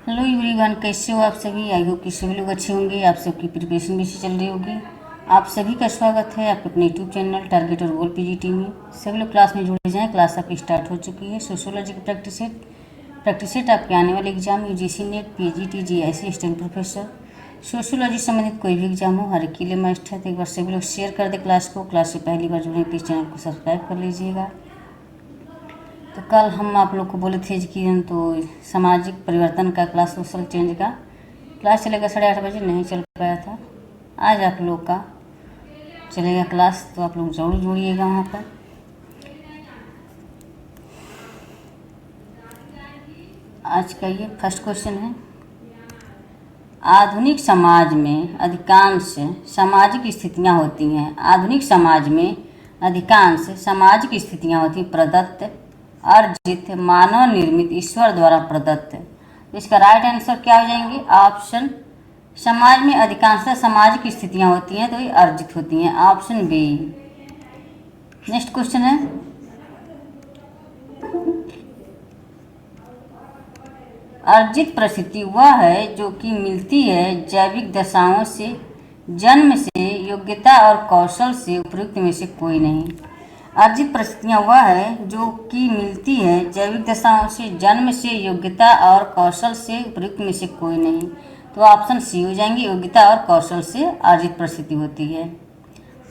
Hello everyone, कैसे हो आप सभी। आई होप कि सभी लोग अच्छे होंगे। आप सबकी प्रिपरेशन भी अच्छी चल रही होगी। आप सभी का स्वागत है आपके अपने यूट्यूब चैनल टारगेट और गोल पीजीटी में। सभी लोग क्लास में जुड़े जाएं। क्लास आपकी स्टार्ट हो चुकी है। सोशियोलॉजी की प्रैक्टिस सेट आपके आने वाले exam UGC net, PGT, GIC, assistant professor, sociology संबंधित कोई भी एग्जाम हो, हर एक के लिए मस्ट है। तो एक बार सभी लोग शेयर कर दें क्लास को। क्लास से पहली बार जुड़े प्लीज़ चैनल को सब्सक्राइब कर लीजिएगा। तो कल हम आप लोग को बोले थे कि हम तो सामाजिक परिवर्तन का क्लास, सोशल चेंज का क्लास चलेगा 8:30 बजे, नहीं चल पाया था। आज आप लोग का चलेगा क्लास, तो आप लोग ज़रूर जुड़िएगा वहाँ पर। आज का ये फर्स्ट क्वेश्चन है। आधुनिक समाज में अधिकांश सामाजिक स्थितियाँ होती हैं। आधुनिक समाज में अधिकांश सामाजिक स्थितियाँ होती हैं प्रदत्त, अर्जित, मानव निर्मित, ईश्वर द्वारा प्रदत्त। इसका राइट आंसर क्या हो जाएंगे? ऑप्शन, समाज में अधिकांशतः सामाजिक स्थितियां होती हैं तो ये अर्जित होती हैं। Option B. नेक्स्ट क्वेश्चन है, अर्जित परिस्थिति वह है जो कि मिलती है जैविक दशाओं से, जन्म से, योग्यता और कौशल से, उपयुक्त में से कोई नहीं। अर्जित परिस्थितियाँ वह है जो कि मिलती है जैविक दशाओं से, जन्म से, योग्यता और कौशल से, उपयुक्त में से कोई नहीं। तो ऑप्शन सी हो जाएंगे, योग्यता और कौशल से अर्जित परिस्थिति होती है।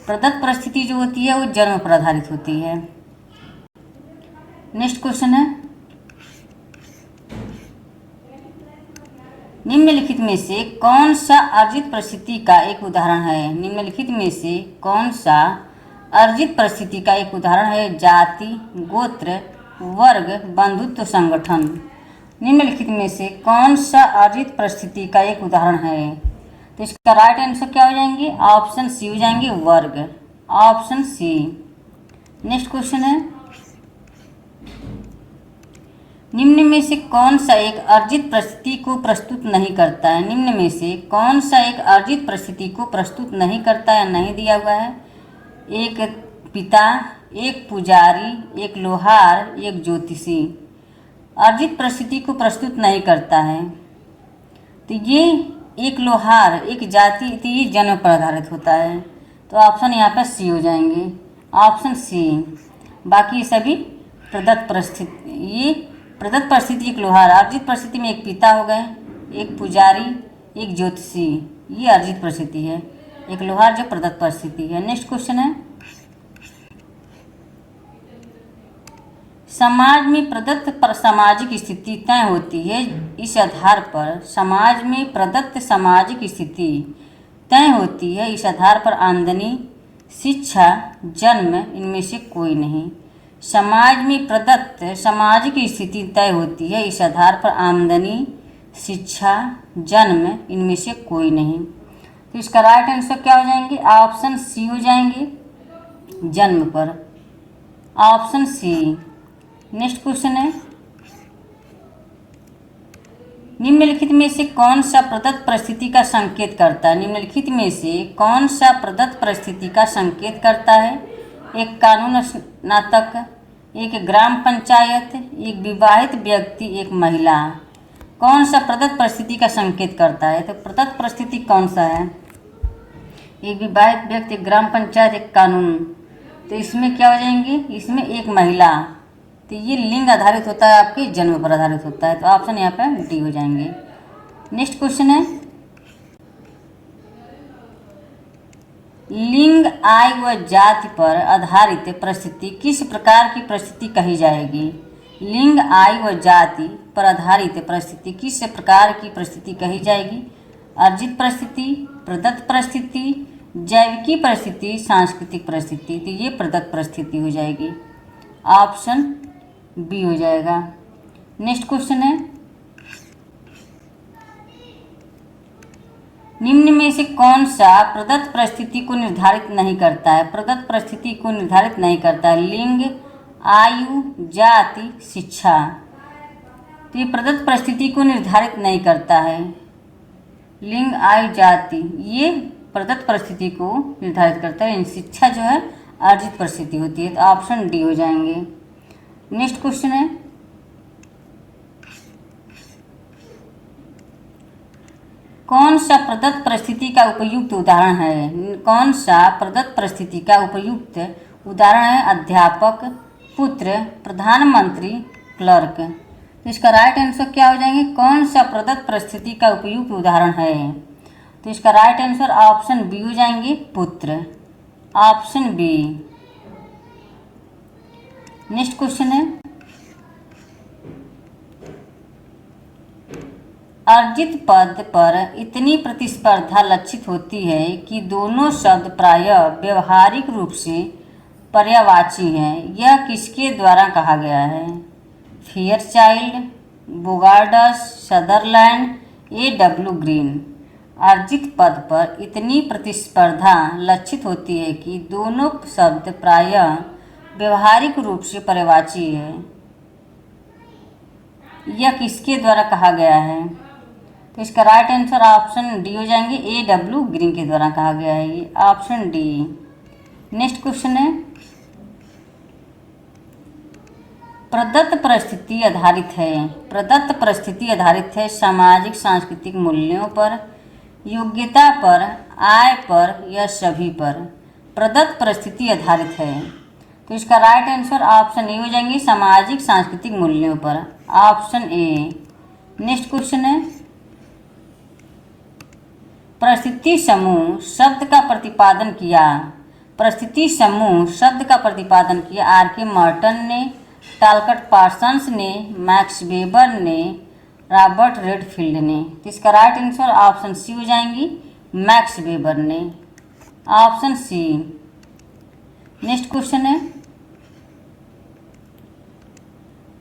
प्रदत्त परिस्थिति जो होती है वो जन्म पर आधारित होती है। नेक्स्ट क्वेश्चन है, निम्नलिखित में से कौन सा अर्जित परिस्थिति का एक उदाहरण है? निम्नलिखित में से कौन सा अर्जित परिस्थिति का एक उदाहरण है? जाति, गोत्र, वर्ग, बंधुत्व, संगठन। निम्नलिखित में से कौन सा अर्जित परिस्थिति का एक उदाहरण है? तो इसका राइट आंसर क्या हो जाएंगे? ऑप्शन सी हो जाएंगे, वर्ग। Option C. नेक्स्ट क्वेश्चन है, निम्न में से कौन सा एक अर्जित परिस्थिति को प्रस्तुत नहीं करता है? निम्न में से कौन सा एक अर्जित परिस्थिति को प्रस्तुत नहीं करता है? नहीं दिया हुआ है। एक पिता, एक पुजारी, एक लोहार, एक ज्योतिषी। अर्जित परिस्थिति को प्रस्तुत नहीं करता है तो ये एक लोहार, एक जाति, तो ये जन्म पर आधारित होता है। तो ऑप्शन यहाँ पर सी हो जाएंगे, ऑप्शन सी। बाकी सभी प्रदत्त परिस्थिति, ये प्रदत्त परिस्थिति एक लोहार, अर्जित परिस्थिति में एक पिता हो गए, एक पुजारी, एक ज्योतिषी, ये अर्जित परिस्थिति है। एक लोहार जो प्रदत्त परिस्थिति है। नेक्स्ट क्वेश्चन है, समाज में प्रदत्त पर सामाजिक स्थिति तय होती है। इस आधार पर समाज में प्रदत्त सामाजिक स्थिति तय होती है। इस आधार पर आमदनी, शिक्षा, जन्म, इनमें से कोई नहीं। समाज में प्रदत्त सामाजिक स्थिति तय होती है। इस आधार पर आमदनी, शिक्षा, जन्म, इनमें से कोई नहीं। तो इसका राइट आंसर क्या हो जाएंगे? ऑप्शन सी हो जाएंगे, जन्म पर। Option C. नेक्स्ट क्वेश्चन है, निम्नलिखित में से कौन सा प्रदत्त परिस्थिति का संकेत करता है? निम्नलिखित में से कौन सा प्रदत्त परिस्थिति का संकेत करता है? एक कानून स्नातक, एक ग्राम पंचायत, एक विवाहित व्यक्ति, एक महिला। कौन सा प्रदत्त परिस्थिति का संकेत करता है? तो प्रदत्त परिस्थिति कौन सा है? एक विवाहित व्यक्ति, एक ग्राम पंचायत, एक कानून। तो इसमें क्या हो जाएंगे? इसमें एक महिला। तो ये लिंग आधारित होता है, आपके जन्म पर आधारित होता है। तो ऑप्शन यहाँ पे डी हो जाएंगे। नेक्स्ट क्वेश्चन है, लिंग, आयु व जाति पर आधारित परिस्थिति किस प्रकार की परिस्थिति कही जाएगी? लिंग, आयु व जाति पर आधारित परिस्थिति किस प्रकार की परिस्थिति कही जाएगी? अर्जित परिस्थिति, प्रदत्त परिस्थिति, जैविकी परिस्थिति, सांस्कृतिक परिस्थिति। तो ये प्रदत्त परिस्थिति हो जाएगी। ऑप्शन बी हो जाएगा। नेक्स्ट क्वेश्चन है, निम्न में से कौन सा प्रदत्त परिस्थिति को निर्धारित नहीं करता है? प्रदत्त परिस्थिति को निर्धारित नहीं करता है। लिंग, आयु, जाति, शिक्षा। तो ये प्रदत्त परिस्थिति को निर्धारित नहीं करता है। लिंग, आयु, जाति ये प्रदत्त परिस्थिति को निर्धारित करता है। शिक्षा जो है अर्जित परिस्थिति होती है। तो ऑप्शन डी हो जाएंगे। नेक्स्ट क्वेश्चन है, कौन सा प्रदत्त परिस्थिति का उपयुक्त उदाहरण है? कौन सा प्रदत्त परिस्थिति का उपयुक्त उदाहरण है? अध्यापक, पुत्र, प्रधानमंत्री, क्लर्क। तो इसका राइट आंसर क्या हो जाएंगे? कौन सा प्रदत्त परिस्थिति का उपयुक्त उदाहरण है? तो इसका राइट आंसर ऑप्शन बी हो जाएंगे, पुत्र। Option B. नेक्स्ट क्वेश्चन है, अर्जित पद पर इतनी प्रतिस्पर्धा लक्षित होती है कि दोनों शब्द प्रायः व्यवहारिक रूप से पर्यायवाची हैं। यह किसके द्वारा कहा गया है? Fairchild, Bogardus, Sutherland, A.W. Green. अर्जित पद पर इतनी प्रतिस्पर्धा लक्षित होती है कि दोनों शब्द प्रायः व्यवहारिक रूप से पर्यायवाची है। यह किसके द्वारा कहा गया है? तो इसका राइट आंसर ऑप्शन डी हो जाएंगे, A.W. ग्रीन के द्वारा कहा गया है, ये ऑप्शन डी। नेक्स्ट क्वेश्चन है, प्रदत्त परिस्थिति आधारित है। प्रदत्त परिस्थिति आधारित है सामाजिक सांस्कृतिक मूल्यों पर, योग्यता पर, आय पर या सभी पर। प्रदत्त परिस्थिति आधारित है, तो इसका राइट आंसर ऑप्शन ए हो जाएंगे, सामाजिक सांस्कृतिक मूल्यों पर, ऑप्शन ए। नेक्स्ट क्वेश्चन है, परिस्थिति समूह शब्द का प्रतिपादन किया। परिस्थिति समूह शब्द का प्रतिपादन किया R.K. मॉर्टन ने, टालकट पार्सन्स ने, मैक्स वेबर ने, रॉबर्ट रेडफील्ड ने। तो इसका राइट आंसर ऑप्शन सी हो जाएंगी, मैक्स वेबर ने, ऑप्शन सी। नेक्स्ट क्वेश्चन है,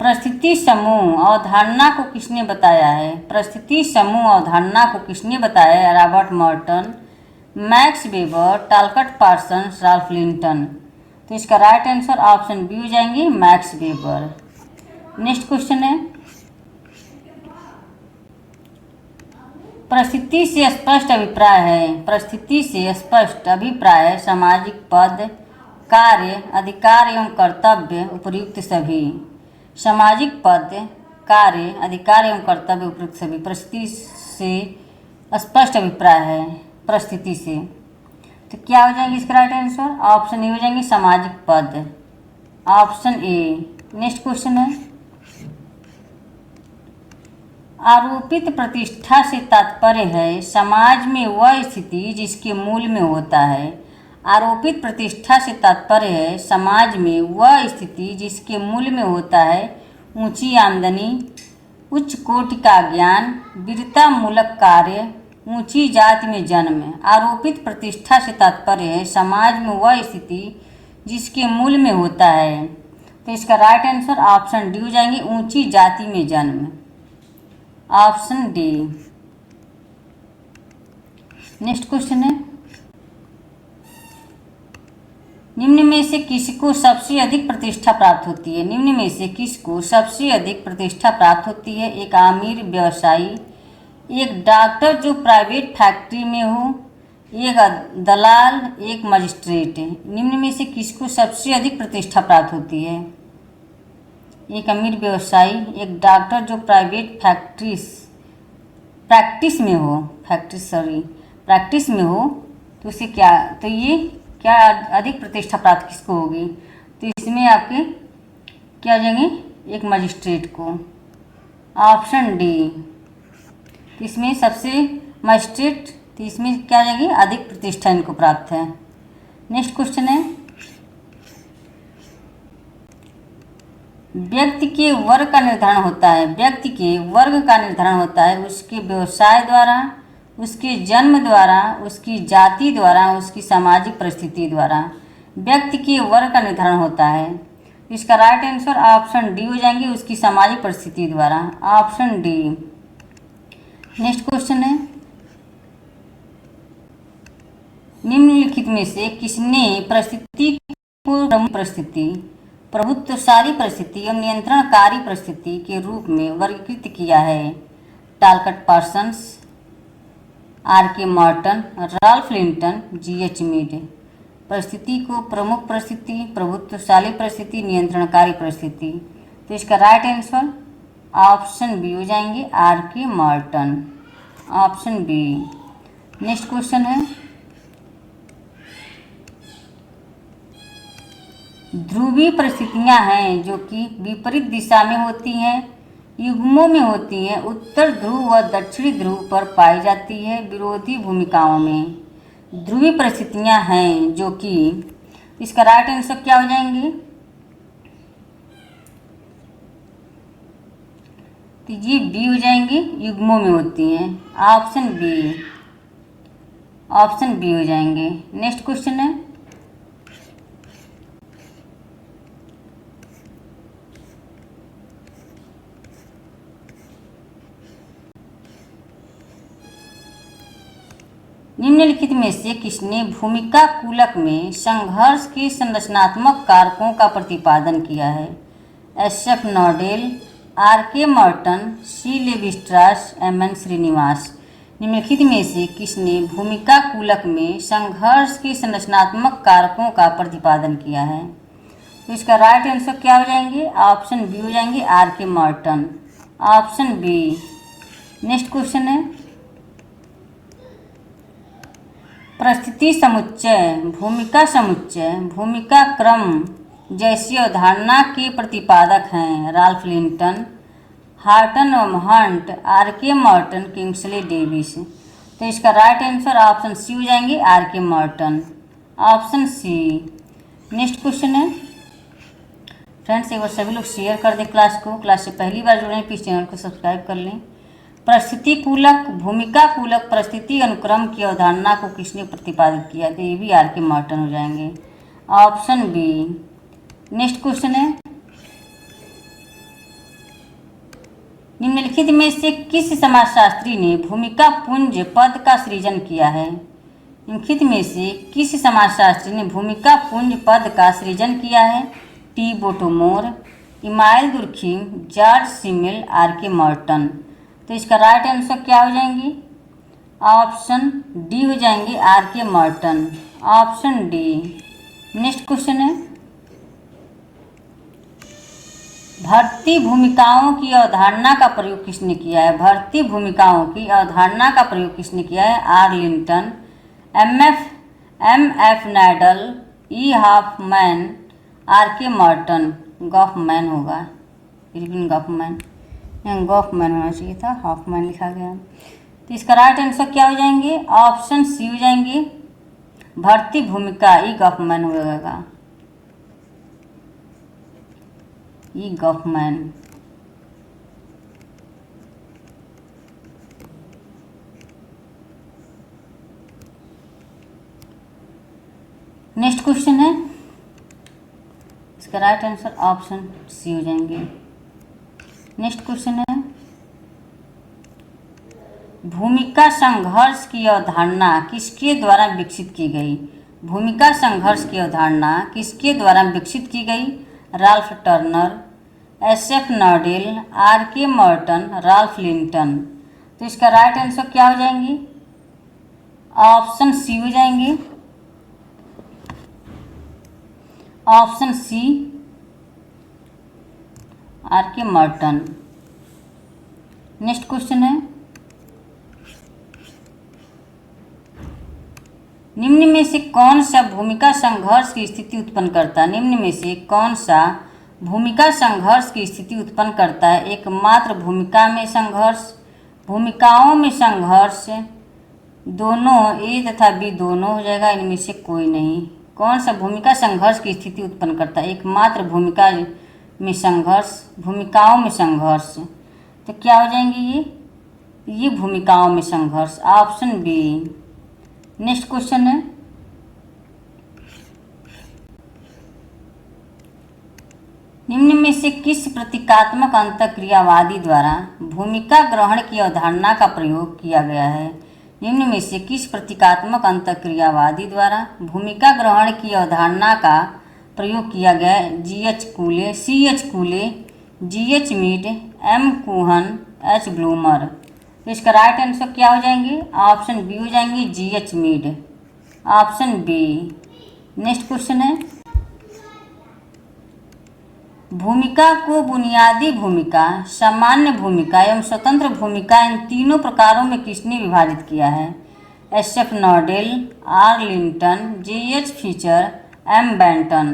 परिस्थिति समूह अवधारणा को किसने बताया है? परिस्थिति समूह अवधारणा को किसने बताया है? Robert Merton, Max Weber, Talcott Parsons, Ralph Linton. तो इसका राइट आंसर ऑप्शन बी हो जाएंगे, मैक्स वेबर। नेक्स्ट क्वेश्चन है, परिस्थिति से स्पष्ट अभिप्राय है। परिस्थिति से स्पष्ट अभिप्राय है सामाजिक पद, कार्य, अधिकार एवं कर्तव्य उपयुक्त सभी। सामाजिक पद, कार्य, अधिकार एवं कर्तव्य उपयुक्त सभी। परिस्थिति से स्पष्ट अभिप्राय है, परिस्थिति से, तो क्या हो जाएंगे इसका राइट आंसर? ऑप्शन ए हो जाएंगे, सामाजिक पद, ऑप्शन ए। नेक्स्ट क्वेश्चन है, आरोपित प्रतिष्ठा से तात्पर्य है समाज में वह स्थिति जिसके मूल में होता है। आरोपित प्रतिष्ठा से तात्पर्य है समाज में वह स्थिति जिसके मूल में होता है ऊंची आमदनी, उच्च कोटि का ज्ञान, वीरता मूलक कार्य, ऊंची जाति में जन्म। आरोपित प्रतिष्ठा से तात्पर्य है समाज में वह स्थिति जिसके मूल में होता है। तो इसका राइट आंसर ऑप्शन डी हो जाएंगे, ऊंची जाति में जन्म, ऑप्शन डी। नेक्स्ट क्वेश्चन है, निम्न में से किसको सबसे अधिक प्रतिष्ठा प्राप्त होती है? निम्न में से किसको सबसे अधिक प्रतिष्ठा प्राप्त होती है? एक अमीर व्यवसायी, एक डॉक्टर जो प्राइवेट फैक्ट्री में हो, एक दलाल, एक मजिस्ट्रेट। निम्न में से किसको सबसे अधिक प्रतिष्ठा प्राप्त होती है? एक अमीर व्यवसायी, एक डॉक्टर जो प्रैक्टिस में हो, तो उसे क्या, तो ये क्या अधिक प्रतिष्ठा प्राप्त किसको होगी? तो इसमें आपके क्या हो जाएंगे, एक मजिस्ट्रेट को, ऑप्शन डी। तो इसमें सबसे मजिस्ट्रेट, तो इसमें क्या हो जाएगी, अधिक प्रतिष्ठा इनको प्राप्त है। नेक्स्ट क्वेश्चन है, व्यक्ति के वर्ग का निर्धारण होता है। व्यक्ति के वर्ग का निर्धारण होता है उसके व्यवसाय द्वारा, उसके जन्म द्वारा, उसकी जाति द्वारा, उसकी सामाजिक परिस्थिति द्वारा। व्यक्ति के वर्ग का निर्धारण होता है, इसका राइट आंसर ऑप्शन डी हो जाएंगे, उसकी सामाजिक परिस्थिति द्वारा, ऑप्शन डी। नेक्स्ट क्वेश्चन है, निम्नलिखित में से किसने परिस्थिति को प्रमुख परिस्थिति, प्रभुत्वशाली परिस्थिति एवं नियंत्रणकारी परिस्थिति के रूप में वर्गीकृत किया है? Talcott Parsons, R.K. Merton, Ralph Linton, G.H. Mead. परिस्थिति को प्रमुख परिस्थिति, प्रभुत्वशाली परिस्थिति, नियंत्रणकारी परिस्थिति। तो इसका राइट आंसर ऑप्शन बी हो जाएंगे, R.K. Merton. Option B. Next question है, ध्रुवीय परिस्थितियां हैं जो कि विपरीत दिशा में होती हैं, युग्मों में होती हैं, उत्तर ध्रुव व दक्षिणी ध्रुव पर पाई जाती है, विरोधी भूमिकाओं में। ध्रुवीय परिस्थितियां हैं जो कि, इसका राइट आंसर क्या हो जाएंगे? तो ये बी हो जाएंगी, युग्मों में होती हैं। ऑप्शन बी, ऑप्शन बी हो जाएंगे। नेक्स्ट क्वेश्चन है, निम्नलिखित में से किसने भूमिका कूलक में संघर्ष के संरचनात्मक कारकों का प्रतिपादन किया है? SF. Nadel, RK. Merton, C. Levi-Strauss, MN. Srinivas. निम्नलिखित में से किसने भूमिका कूलक में संघर्ष के संरचनात्मक कारकों का प्रतिपादन किया है? तो इसका राइट आंसर क्या हो जाएंगे? ऑप्शन बी हो जाएंगे, R K. Merton. Option B. Next question है, परिस्थिति समुच्चय, भूमिका समुच्चय, भूमिका क्रम जैसी अवधारणा के प्रतिपादक हैं राल्फ लिंटन, हार्टन एवं Hunt, R K. Merton, Kingsley Davis. तो इसका राइट आंसर ऑप्शन सी हो जाएंगे, R K. Merton. Option C. Next question है, फ्रेंड्स एक बार सभी लोग शेयर कर दें क्लास को। क्लास से पहली बार जुड़े हैं प्लीज चैनल को सब्सक्राइब कर लें। परिस्थिति कूलक, भूमिका कूलक, परिस्थिति अनुक्रम की अवधारणा को किसने प्रतिपादित किया? तो ये भी आर.के. मर्टन हो जाएंगे। Option B. नेक्स्ट क्वेश्चन है, निम्नलिखित में से किस समाजशास्त्री ने भूमिका पुंज पद का सृजन किया है? निम्नलिखित में से किस समाजशास्त्री ने भूमिका पुंज पद का सृजन किया है? T. Bottomore, Emile Durkheim, George Simmel, RK. Merton. तो इसका राइट आंसर क्या हो जाएंगी? ऑप्शन डी हो जाएंगे, R K. Merton. Option D. Next question है, भर्ती भूमिकाओं की अवधारणा का प्रयोग किसने किया है? भर्ती भूमिकाओं की अवधारणा का प्रयोग किसने किया है? R. Linton, MF. Nadel, E. Hoffman, RK. Merton. Goffman होगा, इरविन गॉफमैन, गॉफमैन होना चाहिए था, हॉफमैन लिखा गया। तो इसका राइट आंसर क्या हो जाएंगे? ऑप्शन सी हो जाएंगे, भर्ती भूमिका, ई. गॉफमैन होगा, ई. गॉफमैन। नेक्स्ट क्वेश्चन है, इसका राइट आंसर ऑप्शन सी हो जाएंगे। नेक्स्ट क्वेश्चन है, भूमिका संघर्ष की अवधारणा किसके द्वारा विकसित की गई? भूमिका संघर्ष की अवधारणा किसके द्वारा विकसित की गई? Ralph Turner, SF. Nadel, RK. Merton, Ralph Linton. तो इसका राइट आंसर क्या हो जाएंगे? ऑप्शन सी हो जाएंगे, option C, R K. Merton. Next question है, निम्न में से कौन सा भूमिका संघर्ष की स्थिति उत्पन्न करता है? निम्न में से कौन सा भूमिका संघर्ष की स्थिति उत्पन्न करता है? एकमात्र भूमिका में संघर्ष, भूमिकाओं में संघर्ष, दोनों, ए तथा बी दोनों हो जाएगा, इनमें से कोई नहीं। कौन सा भूमिका संघर्ष की स्थिति उत्पन्न करता है? एकमात्र भूमिका में संघर्ष, भूमिकाओं में संघर्ष। तो क्या हो जाएंगे ये भूमिकाओं में संघर्ष। Option B. नेक्स्ट क्वेश्चन है, निम्न में से किस प्रतीकात्मक अंतःक्रियावादी द्वारा भूमिका ग्रहण की अवधारणा का प्रयोग किया गया है? निम्न में से किस प्रतीकात्मक अंतःक्रियावादी द्वारा भूमिका ग्रहण की अवधारणा का प्रयोग किया गया है? GH. Cooley, CH. Cooley, GH. Mead, M. Kuhn, H. Blumer. तो इसका राइट आंसर क्या हो जाएंगे? ऑप्शन बी हो जाएंगे, GH. Mead. Option B. Next question है, भूमिका को बुनियादी भूमिका, सामान्य भूमिका एवं स्वतंत्र भूमिका इन तीनों प्रकारों में किसने विभाजित किया है? SF. Nadel, R. Linton, JH. Fisher, M. Benton.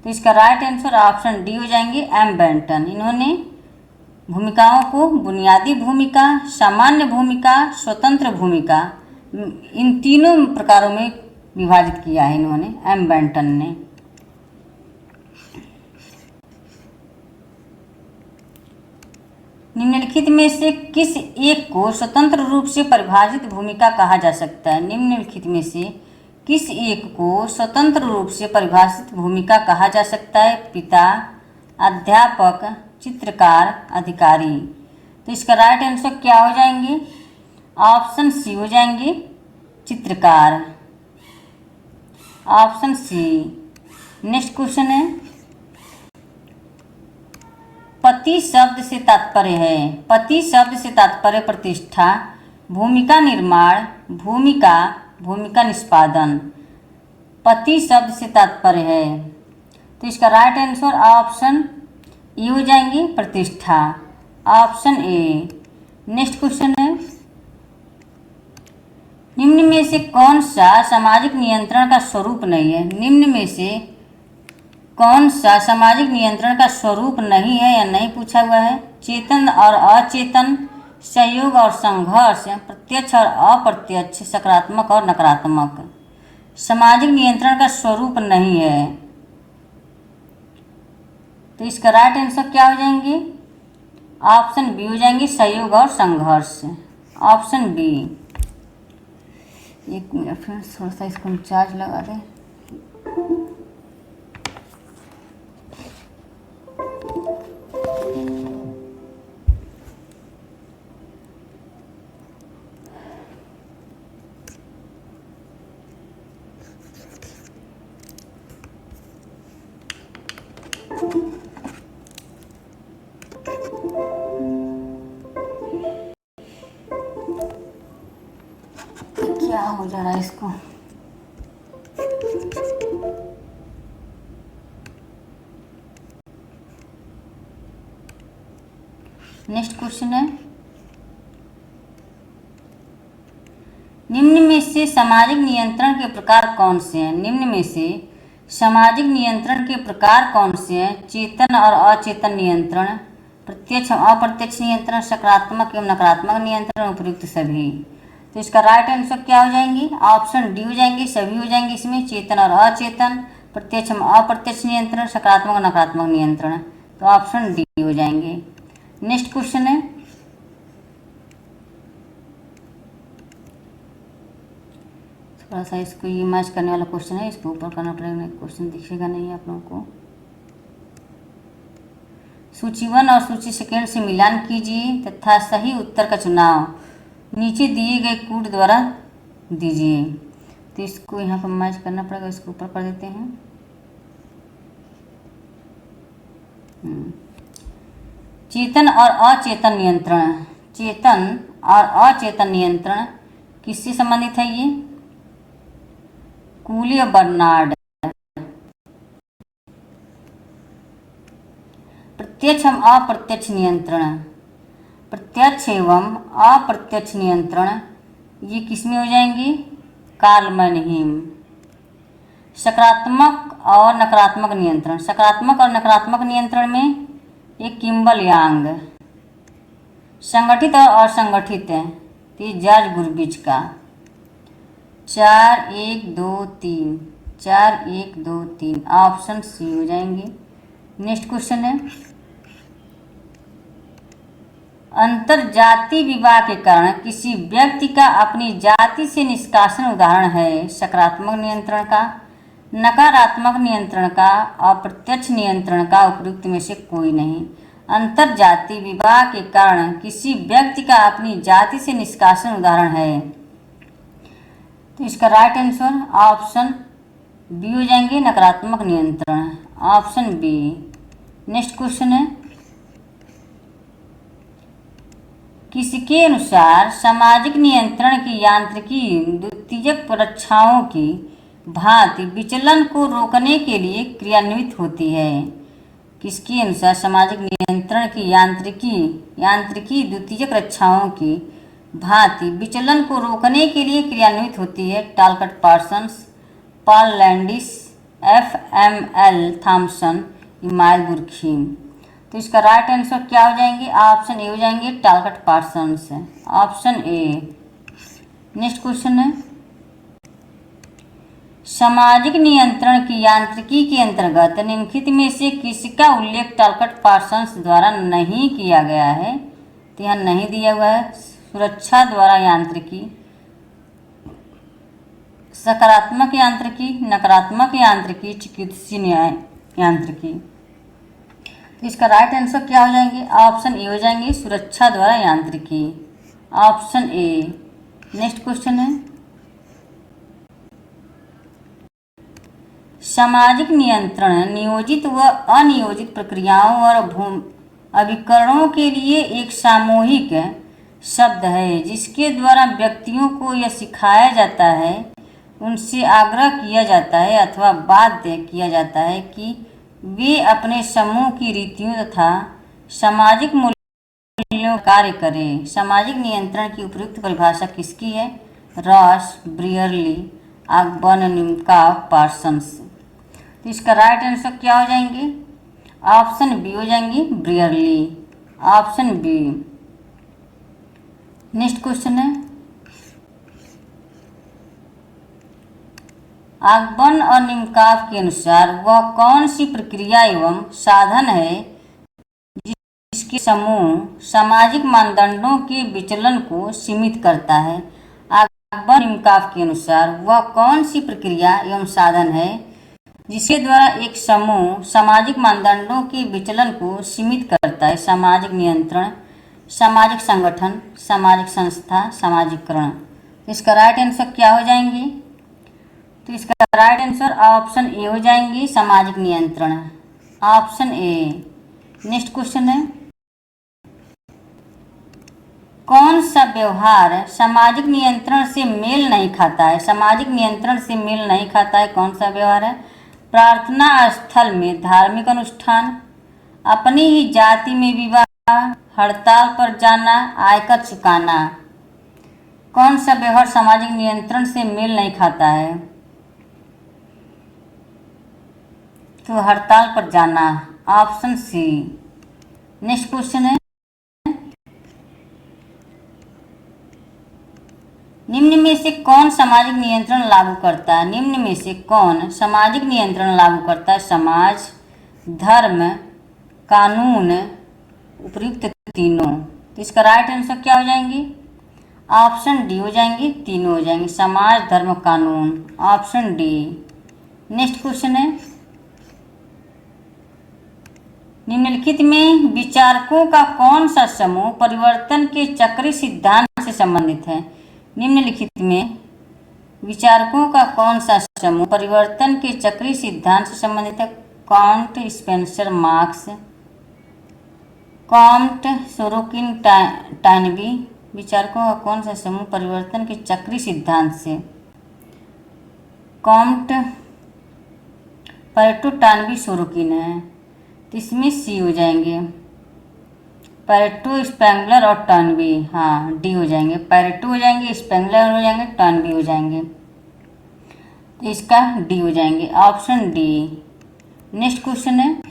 तो इसका राइट आंसर ऑप्शन डी हो जाएंगे, एम. बेंटन। इन्होंने भूमिकाओं को बुनियादी भूमिका, सामान्य भूमिका, स्वतंत्र भूमिका इन तीनों प्रकारों में विभाजित किया है इन्होंने, एम. बेंटन ने। निम्नलिखित में से किस एक को स्वतंत्र रूप से परिभाषित भूमिका कहा जा सकता है? निम्नलिखित में से किस एक को स्वतंत्र रूप से परिभाषित भूमिका कहा जा सकता है? पिता, अध्यापक, चित्रकार, अधिकारी। तो इसका राइट आंसर क्या हो जाएंगे? ऑप्शन सी हो जाएंगे, चित्रकार। Option C. नेक्स्ट क्वेश्चन है, पति शब्द से तात्पर्य है। पति शब्द से तात्पर्य प्रतिष्ठा, भूमिका निर्माण, भूमिका निष्पादन। पति शब्द से तात्पर्य है, तो इसका राइट आंसर ऑप्शन ए हो जाएंगे, प्रतिष्ठा। Option A. नेक्स्ट क्वेश्चन है, निम्न में से कौन सा सामाजिक नियंत्रण का स्वरूप नहीं है? निम्न में से कौन सा सामाजिक नियंत्रण का स्वरूप नहीं है या नहीं पूछा हुआ है? चेतन और अचेतन, सहयोग और संघर्ष, प्रत्यक्ष और अप्रत्यक्ष, सकारात्मक और नकारात्मक। सामाजिक नियंत्रण का स्वरूप नहीं है, तो इसका राइट आंसर क्या हो जाएंगे? ऑप्शन बी हो जाएंगे, सहयोग और संघर्ष। Option B. एक मिनट फ्रेंड्स, थोड़ा सा इसको चार्ज लगा दें। क्या हो जा रहा है इसको? नेक्स्ट क्वेश्चन है, निम्न में से सामाजिक नियंत्रण के प्रकार कौन से हैं? निम्न में से सामाजिक नियंत्रण के प्रकार कौन से हैं? चेतन और अचेतन नियंत्रण, प्रत्यक्ष और अप्रत्यक्ष नियंत्रण, सकारात्मक एवं नकारात्मक नियंत्रण, उपयुक्त सभी। तो इसका राइट आंसर क्या हो जाएंगे? ऑप्शन डी हो जाएंगे, सभी हो जाएंगे इसमें, चेतन और अचेतन, प्रत्यक्ष और अप्रत्यक्ष नियंत्रण, सकारात्मक और नकारात्मक नियंत्रण। तो ऑप्शन डी हो जाएंगे। नेक्स्ट क्वेश्चन है, थोड़ा सा इसको ये मैच करने वाला क्वेश्चन है, इसको ऊपर करना पड़ेगा, क्वेश्चन दिखेगा नहीं आप लोगों को। सूची 1 और सूची 2 से मिलान कीजिए तथा सही उत्तर का चुनाव नीचे दिए गए कोड द्वारा दीजिए। तो इसको यहाँ पर मैच करना पड़ेगा, इसको ऊपर कर देते हैं। चेतन और अचेतन नियंत्रण, चेतन और अचेतन नियंत्रण किससे संबंधित है? ये कूली और बर्नार्ड। प्रत्यक्ष एवं अप्रत्यक्ष नियंत्रण, प्रत्यक्ष एवं अप्रत्यक्ष नियंत्रण ये किसमें हो जाएंगी? कार्ल मैनहीम। सकारात्मक और नकारात्मक नियंत्रण, सकारात्मक और नकारात्मक नियंत्रण में एक किम्बल यांग। संगठित और असंगठित है, तो जॉर्ज गुरबिच का। 4 1 2 3, 4 1 2 3, ऑप्शन सी हो जाएंगे। नेक्स्ट क्वेश्चन है, अंतरजातीय विवाह के कारण किसी व्यक्ति का अपनी जाति से निष्कासन उदाहरण है सकारात्मक नियंत्रण का, नकारात्मक नियंत्रण का, अप्रत्यक्ष नियंत्रण का, उपयुक्त में से कोई नहीं। अंतरजातीय विवाह के कारण किसी व्यक्ति का अपनी जाति से निष्कासन उदाहरण है, तो इसका राइट आंसर ऑप्शन बी हो जाएंगे, नकारात्मक नियंत्रण। Option B. नेक्स्ट क्वेश्चन है, किसके अनुसार सामाजिक नियंत्रण की यांत्रिकी द्वितीयक परीक्षाओं की भांति विचलन को रोकने के लिए क्रियान्वित होती है? किसके अनुसार सामाजिक नियंत्रण की यांत्रिकी द्वितीयक रक्षाओं की भांति विचलन को रोकने के लिए क्रियान्वित होती है? Talcott Parsons, Paul Landis, FML Thomson, Emile Durkheim. तो इसका राइट आंसर क्या हो जाएंगे? ऑप्शन ए हो जाएंगे, टालकट Parsons, option A. Next question है, सामाजिक नियंत्रण की यांत्रिकी के अंतर्गत निम्नलिखित में से किसका उल्लेख टालकट पार्सन्स द्वारा नहीं किया गया है? तो यहाँ नहीं दिया हुआ है। सुरक्षा द्वारा यांत्रिकी, सकारात्मक यांत्रिकी, नकारात्मक यांत्रिकी, चिकित्सीय यांत्रिकी। तो इसका राइट आंसर क्या हो जाएंगे? ऑप्शन ए हो जाएंगे, सुरक्षा द्वारा यांत्रिकी, ऑप्शन ए। नेक्स्ट क्वेश्चन है, सामाजिक नियंत्रण नियोजित व अनियोजित प्रक्रियाओं और अभिकरणों के लिए एक सामूहिक शब्द है जिसके द्वारा व्यक्तियों को यह सिखाया जाता है, उनसे आग्रह किया जाता है अथवा बाध्य किया जाता है कि वे अपने समूह की रीतियों तथा सामाजिक मूल्यों कार्य करें। सामाजिक नियंत्रण की उपयुक्त परिभाषा किसकी है? Ross, Brierley, Ogburn, Nimkoff, Parsons. तो इसका राइट आंसर क्या हो जाएंगे? ऑप्शन बी हो जाएंगे, Brierley, option B. Next question है, ऑकबर्न और निम्काव के अनुसार वह कौन सी प्रक्रिया एवं साधन है जिसके समूह सामाजिक मानदंडों के विचलन को सीमित करता है? ऑकबर्न निम्काव के अनुसार वह कौन सी प्रक्रिया एवं साधन है जिसके द्वारा एक समूह सामाजिक मानदंडों के विचलन को सीमित करता है? सामाजिक नियंत्रण, सामाजिक संगठन, सामाजिक संस्था, सामाजिकरण। तो इसका राइट आंसर क्या हो जाएंगे? तो इसका राइट आंसर ऑप्शन ए हो जाएंगे, सामाजिक नियंत्रण, ऑप्शन ए। नेक्स्ट क्वेश्चन है, कौन सा व्यवहार सामाजिक नियंत्रण से मेल नहीं खाता है? सामाजिक नियंत्रण से मेल नहीं खाता है, कौन सा व्यवहार है? प्रार्थना स्थल में धार्मिक अनुष्ठान, अपनी ही जाति में विवाह, हड़ताल पर जाना, आयकर चुकाना। कौन सा व्यवहार सामाजिक नियंत्रण से मेल नहीं खाता है? तो हड़ताल पर जाना, ऑप्शन सी। नेक्स्ट क्वेश्चन है, निम्न में से कौन सामाजिक नियंत्रण लागू करता है? निम्न में से कौन सामाजिक नियंत्रण लागू करता है? समाज, धर्म, कानून, उपयुक्त तीनों। तो इसका राइट आंसर क्या हो जाएंगे? ऑप्शन डी हो जाएंगे, तीनों हो जाएंगे, समाज, धर्म, कानून, ऑप्शन डी। नेक्स्ट क्वेश्चन है, निम्नलिखित में विचारकों का कौन सा समूह परिवर्तन के चक्रीय सिद्धांत से संबंधित है? निम्नलिखित में विचारकों का कौन सा समूह परिवर्तन के चक्रीय सिद्धांत से संबंधित है? Can't, Spencer, marks, Comte, Sorokin, Toynbee. विचारकों का कौन सा समूह परिवर्तन के चक्रीय सिद्धांत से? कॉम्ट, पैरेटो, टाइनबी, सोरोकिन है। तो इसमें सी हो जाएंगे, पैरेटो, स्पेंगलर और टर्नबी। हाँ, डी हो जाएंगे, पैरेटो हो जाएंगे, स्पेंगलर हो जाएंगे, टर्नबी हो जाएंगे। तो इसका डी हो जाएंगे, ऑप्शन डी। नेक्स्ट क्वेश्चन है,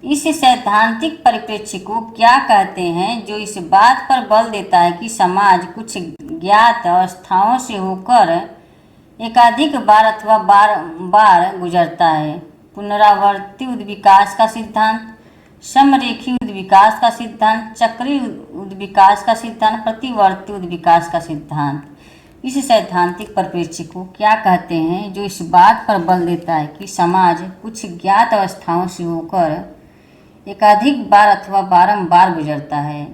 इस सैद्धांतिक परिप्रेक्ष्य को क्या कहते हैं जो इस बात पर बल देता है कि समाज कुछ ज्ञात अवस्थाओं से होकर एकाधिक बार अथवा बार गुजरता है? पुनरावर्ती उद्विकास का सिद्धांत, समरेखी उद्विकास का सिद्धांत, चक्रीय उद्विकास का सिद्धांत, प्रतिवर्ती उद्विकास का सिद्धांत। इस सैद्धांतिक परिप्रेक्ष्य को क्या कहते हैं जो इस बात पर बल देता है कि समाज कुछ ज्ञात अवस्थाओं से होकर एकाधिक बार अथवा बारंबार गुजरता है?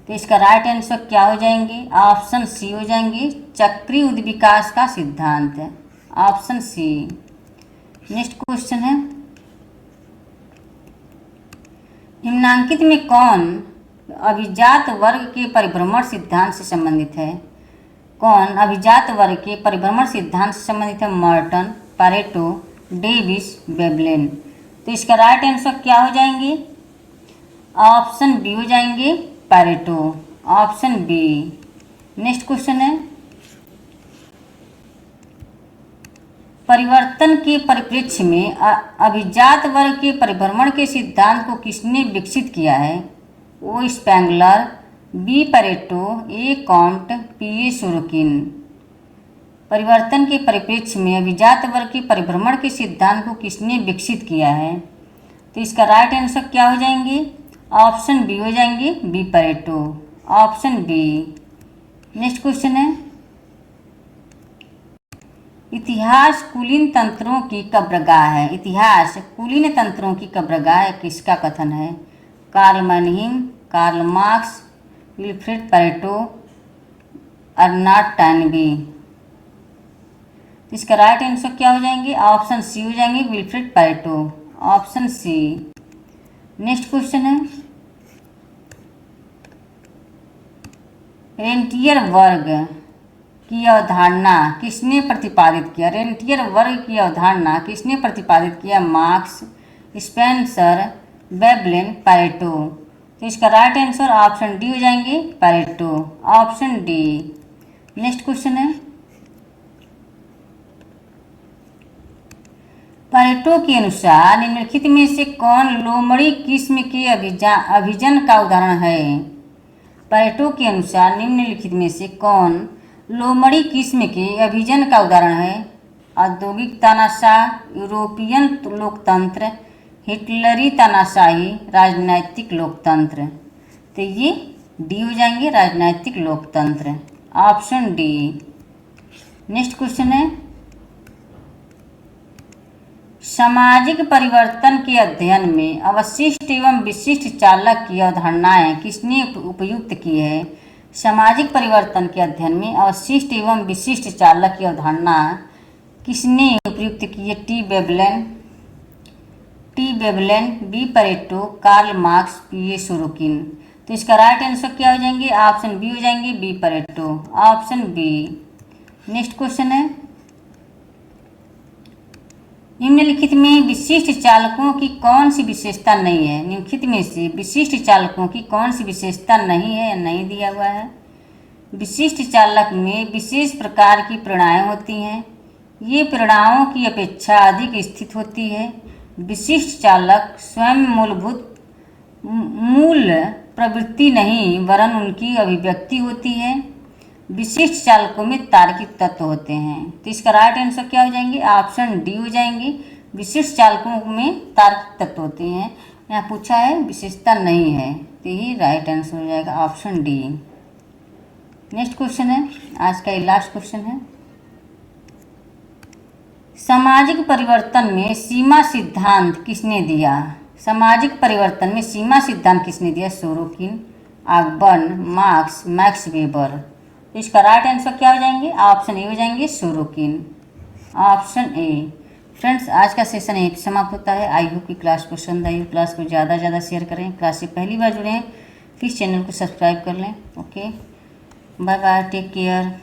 तो इसका राइट आंसर क्या हो जाएंगे? ऑप्शन सी हो जाएंगे, चक्रीय उद्विकास का सिद्धांत, ऑप्शन सी। नेक्स्ट क्वेश्चन है, निम्नांकित में कौन अभिजात वर्ग के परिभ्रमण सिद्धांत से संबंधित है? कौन अभिजात वर्ग के परिभ्रमण सिद्धांत से संबंधित है? Morton, Pareto, Davis Veblen. तो इसका राइट आंसर क्या हो जाएंगे? ऑप्शन बी हो जाएंगे, Pareto. Option B. Next question है, परिवर्तन के परिप्रेक्ष्य में अभिजात वर्ग के परिभ्रमण के सिद्धांत को किसने विकसित किया है? O Spengler, B Pareto, A Comte, P A Sorokin. परिवर्तन के परिप्रेक्ष्य में अभिजात वर्ग के परिभ्रमण के सिद्धांत को किसने विकसित किया है? तो इसका राइट आंसर क्या हो जाएंगे? ऑप्शन बी हो जाएंगे, B Pareto. Option B. Next question है, इतिहास कुलीन तंत्रों की कब्रगाह है। इतिहास कुलीन तंत्रों की कब्रगाह किसका कथन है? Karl Mannheim, Karl Marx, Vilfredo Pareto, Arnold Toynbee. इसका राइट आंसर क्या हो जाएंगे? ऑप्शन सी हो जाएंगे, Vilfredo Pareto. Option C. Next question है, रेंटियर वर्ग की अवधारणा किसने प्रतिपादित किया? रेंटियर वर्ग की अवधारणा किसने प्रतिपादित किया? Marks, Spencer, Veblen, Pareto. तो इसका राइट आंसर ऑप्शन डी हो जाएंगे, Pareto. Option D. Next question है, पैरेटो के अनुसार निम्नलिखित में से कौन लोमड़ी किस्म के अभिजन का उदाहरण है? पैरेटो के अनुसार निम्नलिखित में से कौन लोमड़ी किस्म के अभिजन का उदाहरण है? औद्योगिक तानाशाह, यूरोपियन लोकतंत्र, हिटलरी तानाशाही, राजनैतिक लोकतंत्र। तो ये डी हो जाएंगे, राजनैतिक लोकतंत्र। Option D. नेक्स्ट क्वेश्चन है, सामाजिक परिवर्तन के अध्ययन में अवशिष्ट एवं विशिष्ट चालक की अवधारणाएं किसने उपयुक्त की है? सामाजिक परिवर्तन के अध्ययन में अवशिष्ट एवं विशिष्ट चालक की अवधारणा किसने उपयुक्त की है? T Veblen, B Pareto, Karl Marx, P A Sorokin. तो इसका राइट आंसर क्या हो जाएंगे? ऑप्शन बी हो जाएंगे, B Pareto. Option B. Next question है, निम्नलिखित में विशिष्ट चालकों की कौन सी विशेषता नहीं है? निम्नलिखित में से विशिष्ट चालकों की कौन सी विशेषता नहीं है या नहीं दिया हुआ है? विशिष्ट चालक में विशेष प्रकार की प्रेरणाएं होती हैं। ये प्रेरणाओं की अपेक्षा अधिक स्थित होती है। विशिष्ट चालक स्वयं मूल प्रवृत्ति नहीं वरन उनकी अभिव्यक्ति होती है। विशिष्ट चालकों में तार्किक तत्व होते हैं। तो इसका राइट आंसर क्या हो जाएंगे? ऑप्शन डी हो जाएंगे, विशिष्ट चालकों में तार्किक तत्व होते हैं। यहाँ पूछा है विशेषता नहीं है, तो यही राइट आंसर हो जाएगा, ऑप्शन डी। नेक्स्ट क्वेश्चन है, आज का ये लास्ट क्वेश्चन है, सामाजिक परिवर्तन में सीमा सिद्धांत किसने दिया? सामाजिक परिवर्तन में सीमा सिद्धांत किसने दिया? Sorokin, Ogburn, Marx, Max Weber. तो इसका राइट आंसर क्या हो जाएंगे? ऑप्शन ए हो जाएंगे, सोरोकिन। Option A. फ्रेंड्स, आज का सेशन यहीं समाप्त होता है। आई होप कि क्लास पसंद आई। क्लास को ज़्यादा से ज़्यादा शेयर करें। क्लास से पहली बार जुड़े हैं प्लीज़ चैनल को सब्सक्राइब कर लें। Okay, bye bye, take care.